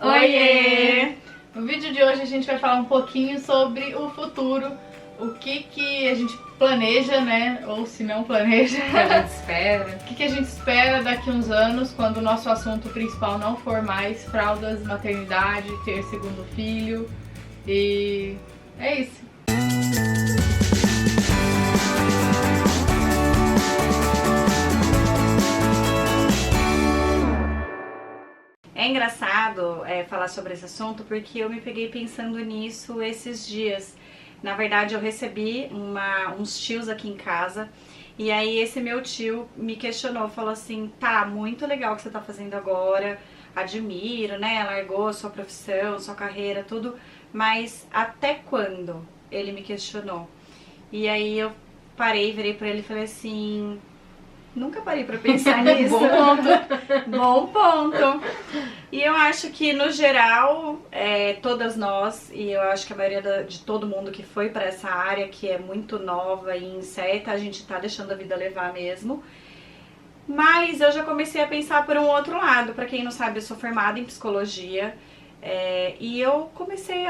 Oiê! No vídeo de hoje a gente vai falar um pouquinho sobre o futuro, o que a gente planeja, né? Ou se não planeja. O que a gente espera. O que a gente espera daqui a uns anos, quando o nosso assunto principal não for mais fraldas, maternidade, ter segundo filho. E é isso. É engraçado falar sobre esse assunto porque eu me peguei pensando nisso esses dias. Na verdade, eu recebi uns tios aqui em casa e aí esse meu tio me questionou, falou assim, tá, muito legal o que você tá fazendo agora, admiro, né, largou a sua profissão, sua carreira, tudo, mas até quando? Ele me questionou. E aí eu parei, virei pra ele e falei assim... Nunca parei pra pensar nisso. Bom ponto. Bom ponto. E eu acho que, no geral, todas nós, e eu acho que a maioria de todo mundo que foi pra essa área, que é muito nova e incerta, a gente tá deixando a vida levar mesmo. Mas eu já comecei a pensar por um outro lado. Pra quem não sabe, eu sou formada em psicologia. E eu comecei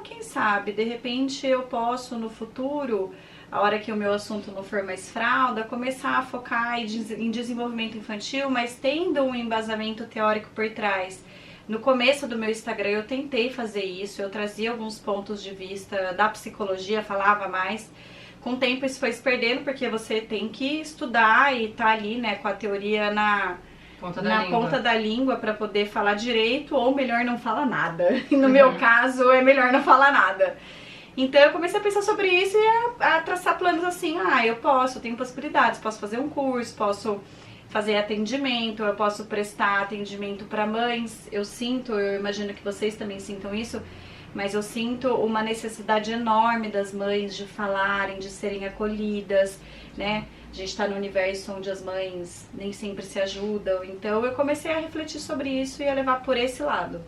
quem sabe, de repente eu posso, no futuro... a hora que o meu assunto não for mais fralda, começar a focar em desenvolvimento infantil, mas tendo um embasamento teórico por trás. No começo do meu Instagram eu tentei fazer isso, eu trazia alguns pontos de vista da psicologia, falava mais. Com o tempo isso foi se perdendo, porque você tem que estudar e tá ali, né, com a teoria na ponta da língua para poder falar direito, ou melhor não falar nada. No meu caso é melhor não falar nada. Então eu comecei a pensar sobre isso e a traçar planos assim, eu tenho possibilidades, posso fazer um curso, posso fazer atendimento, eu posso prestar atendimento para mães, eu imagino que vocês também sintam isso, mas eu sinto uma necessidade enorme das mães de falarem, de serem acolhidas, né? A gente está no universo onde as mães nem sempre se ajudam, então eu comecei a refletir sobre isso e a levar por esse lado.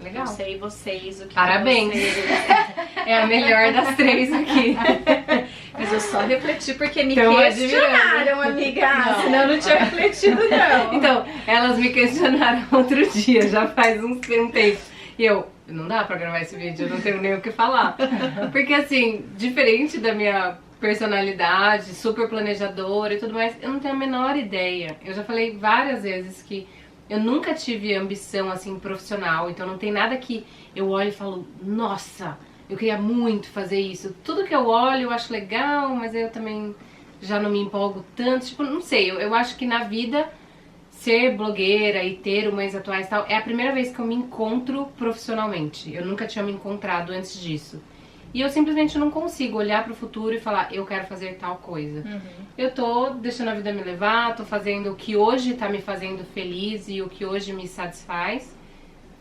Legal. Não sei vocês, o que Parabéns. vocês... É a melhor das três aqui. Mas eu só refleti porque me Então, questionaram, amiga. Senão eu não tinha refletido, não. Então, elas me questionaram outro dia, já faz um tempo. E não dá pra gravar esse vídeo, eu não tenho nem o que falar. Porque assim, diferente da minha personalidade, super planejadora e tudo mais, eu não tenho a menor ideia. Eu já falei várias vezes que eu nunca tive ambição, assim, profissional, então não tem nada que eu olho e falo, nossa, eu queria muito fazer isso. Tudo que eu olho eu acho legal, mas eu também já não me empolgo tanto, tipo, não sei, eu acho que na vida ser blogueira e ter o Mães Atuais e tal, é a primeira vez que eu me encontro profissionalmente. Eu nunca tinha me encontrado antes disso. E eu simplesmente não consigo olhar pro futuro e falar, eu quero fazer tal coisa. Eu tô deixando a vida me levar, tô fazendo o que hoje tá me fazendo feliz e o que hoje me satisfaz.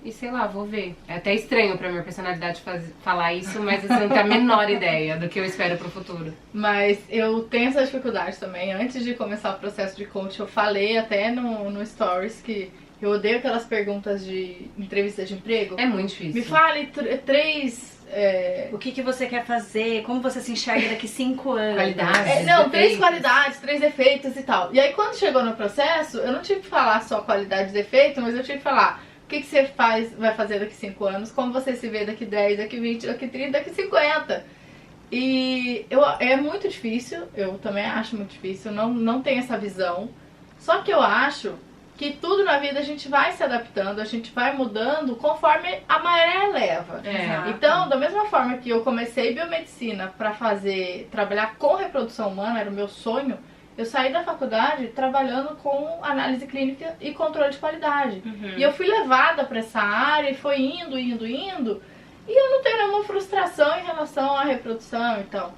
E sei lá, vou ver. É até estranho pra minha personalidade falar isso, mas assim, eu não tenho a menor ideia do que eu espero pro futuro. Mas eu tenho essa dificuldade também. Antes de começar o processo de coach, eu falei até no Stories que eu odeio aquelas perguntas de entrevista de emprego. É muito difícil. Me fale três... O que você quer fazer? Como você se enxerga daqui 5 anos? Qualidades, não, defeitos. 3 qualidades, 3 defeitos e tal. E aí quando chegou no processo, eu não tive que falar só qualidade e defeito, mas eu tive que falar o que você vai fazer daqui 5 anos, como você se vê daqui 10, daqui 20, daqui 30, daqui 50. E é muito difícil, eu também acho muito difícil, não tenho essa visão. Só que eu acho que tudo na vida a gente vai se adaptando, a gente vai mudando conforme a maré leva. Então, da mesma forma que eu comecei biomedicina para trabalhar com reprodução humana, era o meu sonho, eu saí da faculdade trabalhando com análise clínica e controle de qualidade. E eu fui levada para essa área e foi indo, e eu não tenho nenhuma frustração em relação à reprodução, então...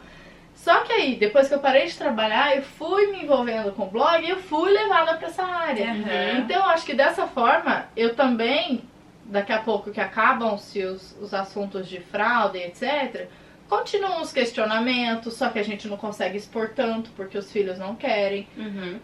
Só que aí, depois que eu parei de trabalhar, eu fui me envolvendo com o blog e eu fui levada para essa área. Então, eu acho que dessa forma, eu também, daqui a pouco que acabam-se os assuntos de fraude, etc., continuam os questionamentos, só que a gente não consegue expor tanto, porque os filhos não querem.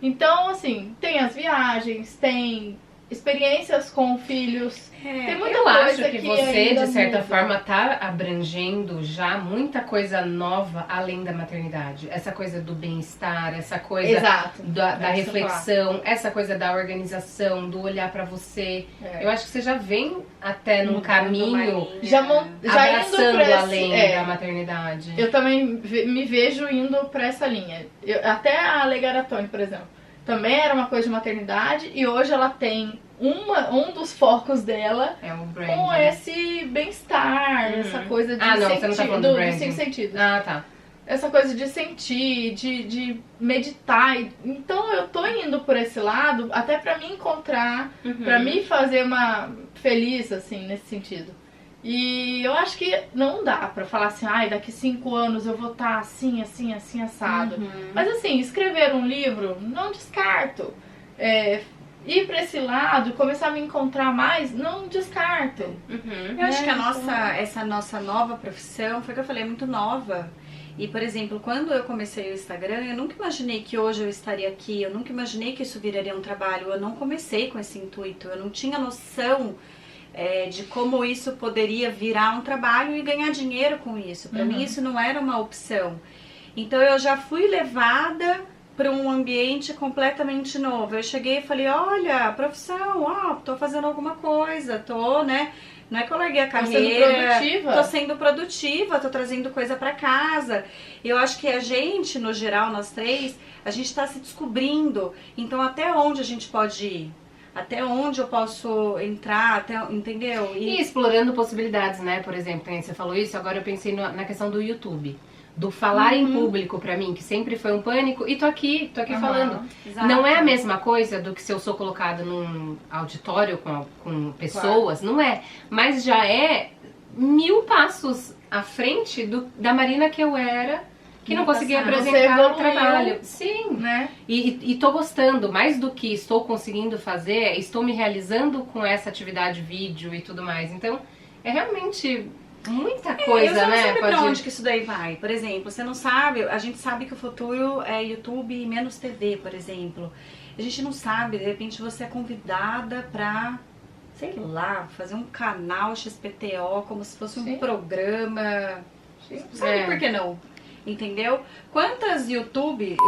Então, assim, tem as viagens, tem experiências com filhos. Tem muita Eu coisa acho que você, ainda de certa muda. forma, tá abrangendo já muita coisa nova além da maternidade. Essa coisa do bem-estar, essa coisa Exato. da É isso que eu reflexão, essa coisa da organização, do olhar pra você. É. Eu acho que você já vem até num Mudando caminho uma linha. Já indo abraçando pra esse, além da maternidade. Eu também me vejo indo pra essa linha. Até a Lei Garatoni, por exemplo, também era uma coisa de maternidade e hoje ela tem um dos focos dela É um brand. com né? esse bem-estar, essa coisa de Ah, não, você não tá falando do dos branding. 5 sentidos. Ah, tá. Essa coisa de sentir, de meditar. Então eu tô indo por esse lado até pra me encontrar, pra me fazer uma feliz, assim, nesse sentido. E eu acho que não dá pra falar assim, ai, daqui 5 anos eu vou estar assim, assim, assim, assado. Mas assim, escrever um livro, não descarto. Ir pra esse lado, começar a me encontrar mais, não descarto. Eu acho que essa nossa nova profissão, foi o que eu falei, é muito nova. E, por exemplo, quando eu comecei o Instagram, eu nunca imaginei que hoje eu estaria aqui, eu nunca imaginei que isso viraria um trabalho, eu não comecei com esse intuito, eu não tinha noção de como isso poderia virar um trabalho e ganhar dinheiro com isso. Para mim isso não era uma opção. Então eu já fui levada para um ambiente completamente novo. Eu cheguei e falei, olha, profissão, tô fazendo alguma coisa, tô, né? Não é que eu larguei a carreira, tô sendo produtiva, tô trazendo coisa pra casa. Eu acho que a gente, no geral, nós três, a gente tá se descobrindo. Então, até onde a gente pode ir? Até onde eu posso entrar, entendeu? E explorando possibilidades, né? Por exemplo, quando você falou isso, agora eu pensei na questão do YouTube. Do falar em público pra mim, que sempre foi um pânico, e tô aqui falando. Exato. Não é a mesma coisa do que se eu sou colocada num auditório com pessoas, não é. Mas já é 1000 passos à frente da Marina que eu era, que não conseguia apresentar o trabalho. Sim, né? E tô gostando, mais do que estou conseguindo fazer, estou me realizando com essa atividade vídeo e tudo mais. Então, é realmente muita coisa, você né? não sabe pra onde que isso daí vai. Por exemplo, você não sabe, a gente sabe que o futuro é YouTube e menos TV, por exemplo. A gente não sabe, de repente você é convidada pra, sei lá, fazer um canal XPTO como se fosse um programa. Sim. Sabe por que não? Entendeu? Quantas YouTubes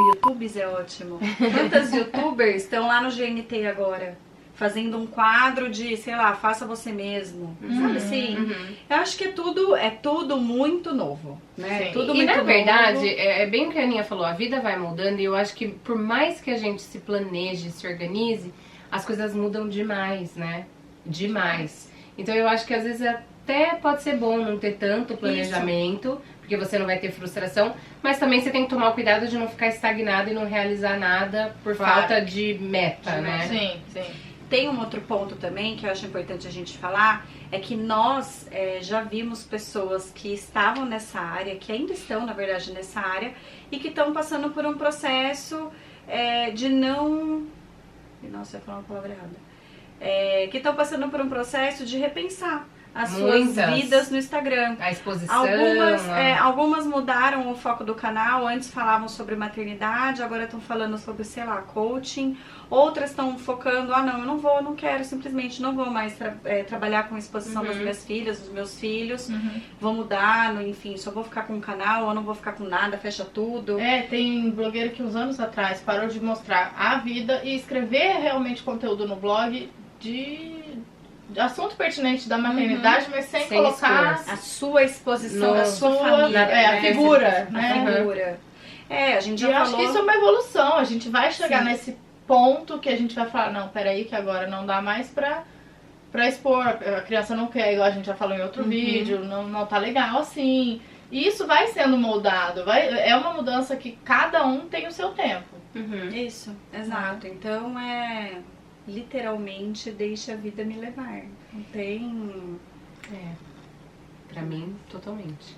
é ótimo. Quantas YouTubers estão lá no GNT agora? Fazendo um quadro de, sei lá, faça você mesmo. Sabe assim? Eu acho que é tudo muito novo, né? Tudo muito na novo. verdade, é bem o que a Aninha falou, a vida vai mudando e eu acho que por mais que a gente se planeje, se organize, as coisas mudam demais, né? Demais. Então eu acho que às vezes até pode ser bom não ter tanto planejamento, porque você não vai ter frustração, mas também você tem que tomar o cuidado de não ficar estagnado e não realizar nada por falta de meta, né? Sim, sim. Tem um outro ponto também que eu acho importante a gente falar, é que nós já vimos pessoas que estavam nessa área, que ainda estão, na verdade, nessa área, e que estão passando por um processo de não... Nossa, eu ia falar uma palavra errada. Que estão passando por um processo de repensar as suas vidas no Instagram. A exposição. Algumas mudaram o foco do canal, antes falavam sobre maternidade, agora estão falando sobre, sei lá, coaching. Outras estão focando, não, eu não quero, simplesmente não vou mais trabalhar com exposição das minhas filhas, dos meus filhos. Vou mudar, enfim, só vou ficar com o canal, ou não vou ficar com nada, fecha tudo. Tem blogueiro que uns anos atrás parou de mostrar a vida e escrever realmente conteúdo no blog de assunto pertinente da maternidade, mas sem colocar a sua exposição da sua família, a figura, né? A figura. A gente já falou... falou... acho que isso é uma evolução, a gente vai chegar nesse ponto que a gente vai falar, não, peraí que agora não dá mais pra expor, a criança não quer, igual a gente já falou em outro vídeo, não tá legal assim. E isso vai sendo moldado, é uma mudança que cada um tem o seu tempo. Isso, exato. Então literalmente deixa a vida me levar. Não tem... Pra mim, totalmente.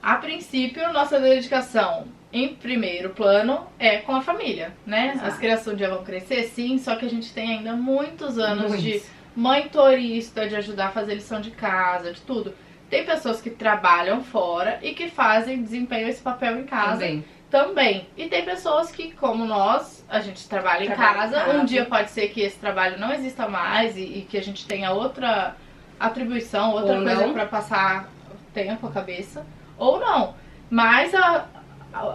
A princípio, nossa dedicação em primeiro plano é com a família, né? Exato. As crianças um dia vão crescer, sim, só que a gente tem ainda muitos anos de mãe turista, de ajudar a fazer lição de casa, de tudo. Tem pessoas que trabalham fora e que desempenham esse papel em casa também. E tem pessoas que, como nós, a gente trabalha em Trabalha em casa. casa. Um dia pode ser que esse trabalho não exista mais e que a gente tenha outra atribuição, outra Ou coisa não. pra passar tempo, a cabeça. Ou não. Mas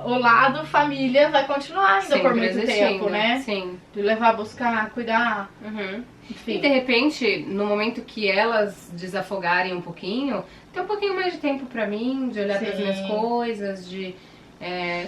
o lado família vai continuar ainda por Sempre muito existindo, tempo, né? Sim. De levar, buscar, cuidar, Uhum. E enfim. de repente, no momento que elas desafogarem um pouquinho, ter um pouquinho mais de tempo pra mim, de olhar pras Sim. minhas coisas, de,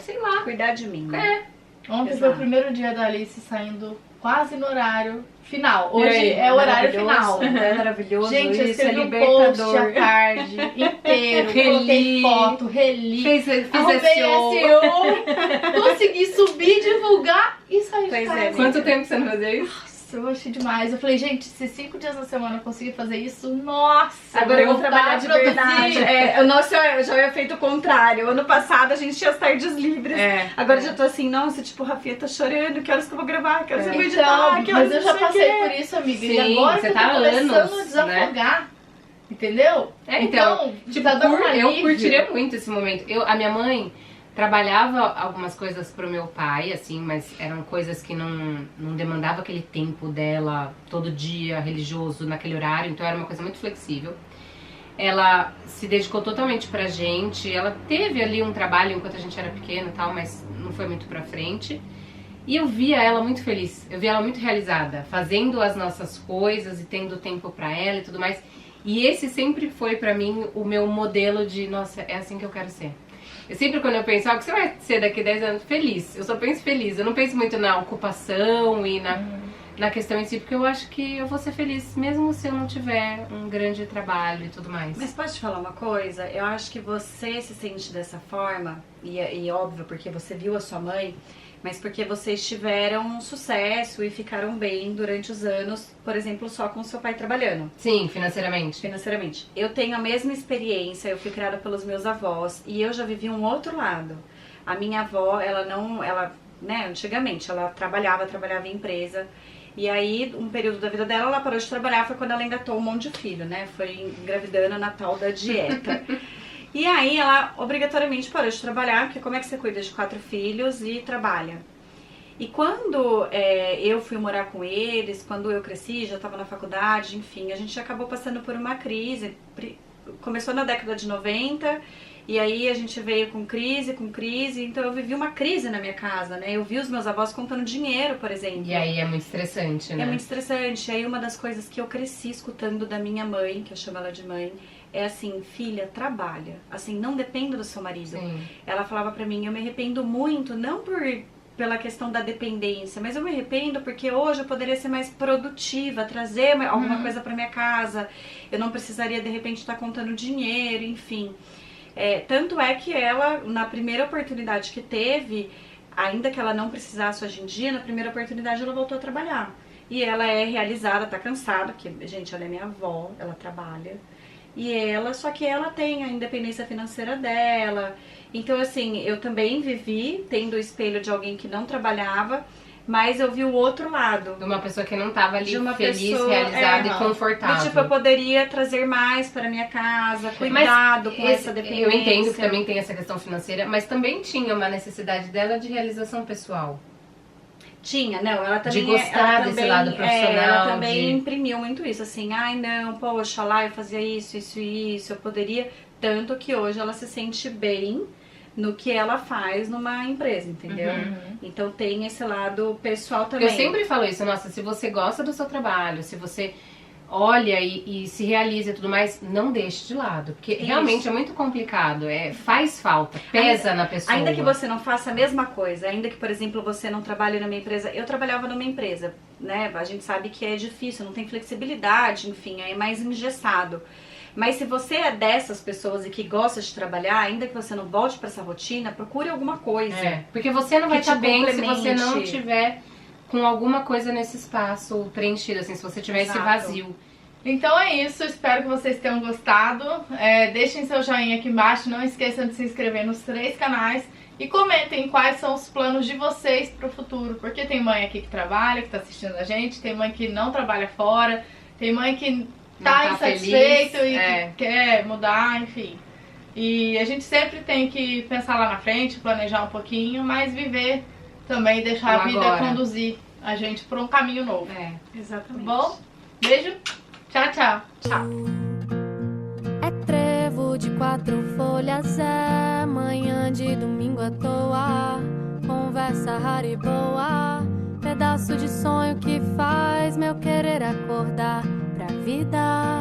sei lá. Cuidar de mim, né? Ontem foi Exato. o primeiro dia da Alice saindo quase no horário final. E Hoje aí, é o horário final. Maravilhoso, É maravilhoso, Gente, eu isso é escrevi um post à libertador. tarde inteiro, coloquei Reli. foto, reli, Fiz arrumei SEO. SEO, consegui subir, divulgar e sair de Pois casa. é, Quanto tempo você não fazia isso? Nossa, eu achei demais. Eu falei, gente, se 5 dias na semana eu conseguir fazer isso, nossa, Agora eu vou voltar trabalhar a de produzir. verdade. O nosso já ia feito o contrário. Ano passado a gente tinha as tardes livres. Agora eu já tô assim, nossa, tipo, o Rafinha tá chorando, que horas que eu vou gravar, que horas que eu vou editar, Então, que horas mas eu não já sei o passei quê. por isso, amiga. E Sim, agora você que eu tô tá há começando anos, a desafogar, entendeu? Então, tipo, tá dando um eu alívio. curtiria muito esse momento. A minha mãe trabalhava algumas coisas pro meu pai, assim, mas eram coisas que não demandava aquele tempo dela todo dia, religioso, naquele horário, então era uma coisa muito flexível. Ela se dedicou totalmente pra gente, ela teve ali um trabalho enquanto a gente era pequeno e tal, mas não foi muito pra frente. E eu via ela muito feliz, eu via ela muito realizada, fazendo as nossas coisas e tendo tempo pra ela e tudo mais. E esse sempre foi pra mim o meu modelo de, nossa, é assim que eu quero ser. Eu sempre, quando eu penso, o que você vai ser daqui a 10 anos? Feliz. Eu só penso feliz. Eu não penso muito na ocupação e na questão em si, porque eu acho que eu vou ser feliz mesmo se eu não tiver um grande trabalho e tudo mais. Mas pode te falar uma coisa? Eu acho que você se sente dessa forma, e óbvio, porque você viu a sua mãe, mas porque vocês tiveram um sucesso e ficaram bem durante os anos, por exemplo, só com o seu pai trabalhando. Sim, financeiramente. Financeiramente. Eu tenho a mesma experiência, eu fui criada pelos meus avós e eu já vivi um outro lado. A minha avó, antigamente, ela trabalhava em empresa. E aí, um período da vida dela, ela parou de trabalhar, foi quando ela engatou um monte de filho, né? Foi engravidando na tal da dieta. E aí, ela obrigatoriamente parou de trabalhar, porque como é que você cuida de 4 filhos e trabalha? E quando eu fui morar com eles, quando eu cresci, já estava na faculdade, enfim, a gente acabou passando por uma crise. Começou na década de 90, e aí a gente veio com crise, então eu vivi uma crise na minha casa, né? Eu vi os meus avós contando dinheiro, por exemplo. E aí é muito estressante, né? É muito estressante. Aí uma das coisas que eu cresci escutando da minha mãe, que eu chamo ela de mãe, é assim, filha, trabalha. Assim, não dependa do seu marido. Sim. Ela falava pra mim, eu me arrependo muito, não pela questão da dependência, mas eu me arrependo porque hoje eu poderia ser mais produtiva, trazer alguma coisa pra minha casa, eu não precisaria de repente estar contando dinheiro, enfim. Tanto é que ela, na primeira oportunidade que teve, ainda que ela não precisasse hoje em dia, na primeira oportunidade ela voltou a trabalhar. E ela é realizada, tá cansada, porque, gente, ela é minha avó, ela trabalha. Só que ela tem a independência financeira dela. Então, assim, eu também vivi tendo o espelho de alguém que não trabalhava, mas eu vi o outro lado. De uma pessoa que não tava ali De uma feliz, pessoa, realizada e confortável. Do tipo, eu poderia trazer mais para minha casa, cuidado com essa dependência. Eu entendo que também tem essa questão financeira, mas também tinha uma necessidade dela de realização pessoal. Tinha, não, ela também... De gostar desse lado profissional. Ela também imprimiu muito isso, assim, ai não, poxa, lá eu fazia isso, eu poderia... Tanto que hoje ela se sente bem no que ela faz numa empresa, entendeu? Então tem esse lado pessoal também. Eu sempre falo isso, nossa, se você gosta do seu trabalho, se você olha e se realiza e tudo mais, não deixe de lado, porque realmente é muito complicado, faz falta, pesa na pessoa. Ainda que você não faça a mesma coisa, ainda que, por exemplo, você não trabalhe numa empresa, eu trabalhava numa empresa, né, a gente sabe que é difícil, não tem flexibilidade, enfim, é mais engessado. Mas se você é dessas pessoas e que gosta de trabalhar, ainda que você não volte pra essa rotina, procure alguma coisa. Porque você não vai que te estar bem se complemente. você não tiver com alguma coisa nesse espaço preenchido, assim, se você tiver esse Exato. vazio. Então é isso, espero que vocês tenham gostado. Deixem seu joinha aqui embaixo, não esqueçam de se inscrever nos 3 canais e comentem quais são os planos de vocês pro futuro. Porque tem mãe aqui que trabalha, que tá assistindo a gente, tem mãe que não trabalha fora, tem mãe que tá insatisfeito feliz, e que quer mudar, enfim. E a gente sempre tem que pensar lá na frente, planejar um pouquinho, mas viver também deixar a Como vida agora. conduzir a gente por um caminho novo. É. Tá Exatamente. bom? Beijo. Tchau, tchau. Tchau. É trevo de 4 folhas, é manhã de domingo à toa, conversa rara e boa, pedaço de sonho que faz meu querer acordar pra vida.